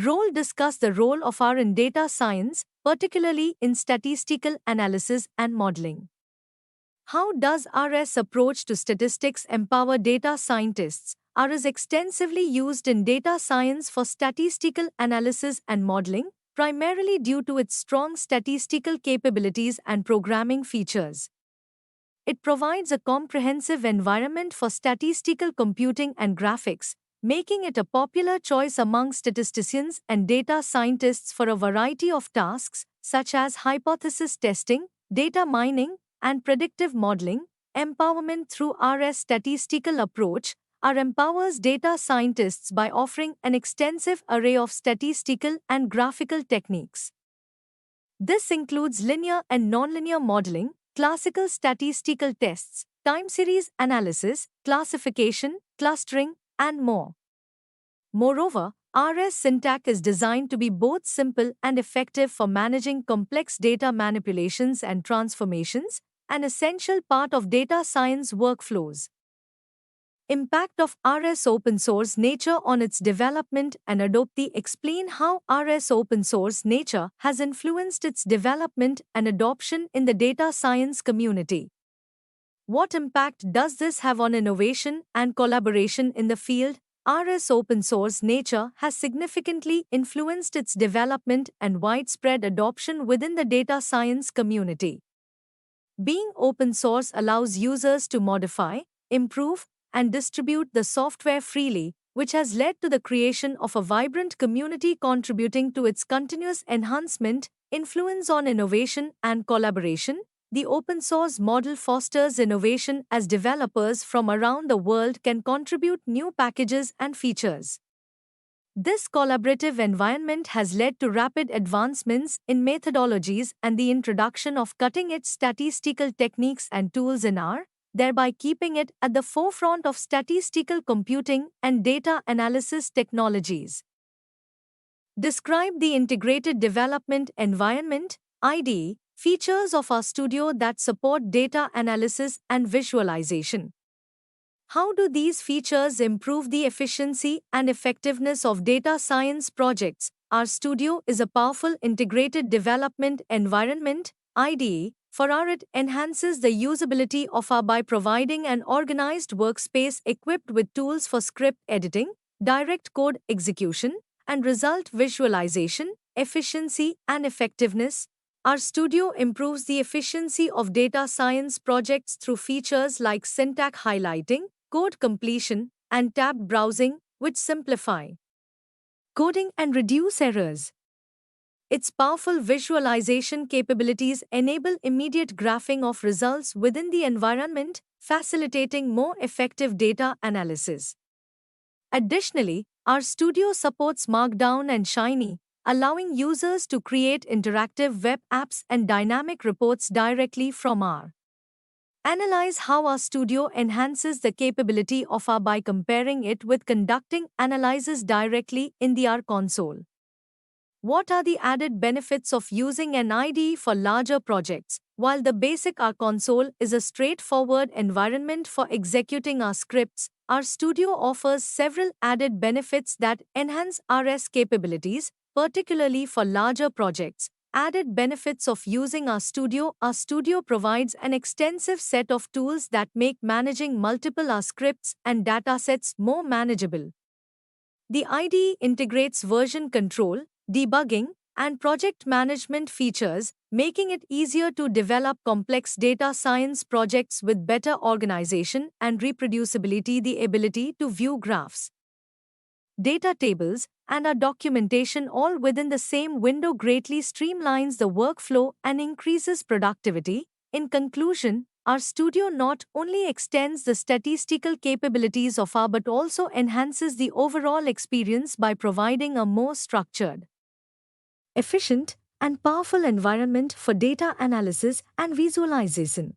role discuss the role of R in data science, particularly in statistical analysis and modeling. How does R's approach to statistics empower data scientists? R is extensively used in data science for statistical analysis and modeling, primarily due to its strong statistical capabilities and programming features. It provides a comprehensive environment for statistical computing and graphics, making it a popular choice among statisticians and data scientists for a variety of tasks, such as hypothesis testing, data mining, and predictive modeling. Empowerment through R's statistical approach. R empowers data scientists by offering an extensive array of statistical and graphical techniques. This includes linear and nonlinear modeling, classical statistical tests, time series analysis, classification, clustering, and more. Moreover, R's syntax is designed to be both simple and effective for managing complex data manipulations and transformations, an essential part of data science workflows. Impact of R's open source nature on its development and Adoptee explain how R's open source nature has influenced its development and adoption in the data science community. What impact does this have on innovation and collaboration in the field? R's open source nature has significantly influenced its development and widespread adoption within the data science community. Being open source allows users to modify, improve, and distribute the software freely, which has led to the creation of a vibrant community contributing to its continuous enhancement, influence on innovation and collaboration. The open source model fosters innovation as developers from around the world can contribute new packages and features. This collaborative environment has led to rapid advancements in methodologies and the introduction of cutting-edge statistical techniques and tools in R, thereby keeping it at the forefront of statistical computing and data analysis technologies. Describe the integrated development environment, IDE, features of RStudio that support data analysis and visualization. How do these features improve the efficiency and effectiveness of data science projects? RStudio is a powerful integrated development environment, IDE, for R. It enhances the usability of R by providing an organized workspace equipped with tools for script editing, direct code execution, and result visualization, efficiency, and effectiveness. RStudio improves the efficiency of data science projects through features like syntax highlighting, code completion, and tabbed browsing, which simplify coding and reduce errors. Its powerful visualization capabilities enable immediate graphing of results within the environment, facilitating more effective data analysis. Additionally, RStudio supports Markdown and Shiny, allowing users to create interactive web apps and dynamic reports directly from R. Analyze how RStudio enhances the capability of R by comparing it with conducting analysis directly in the R console. What are the added benefits of using an IDE for larger projects? While the basic R console is a straightforward environment for executing R scripts, RStudio offers several added benefits that enhance R's capabilities, particularly for larger projects. Added benefits of using RStudio. RStudio provides an extensive set of tools that make managing multiple R scripts and datasets more manageable. The IDE integrates version control, debugging, and project management features, making it easier to develop complex data science projects with better organization and reproducibility. The ability to view graphs, data tables, and our documentation all within the same window greatly streamlines the workflow and increases productivity. In conclusion, RStudio not only extends the statistical capabilities of R but also enhances the overall experience by providing a more structured, efficient, and powerful environment for data analysis and visualization.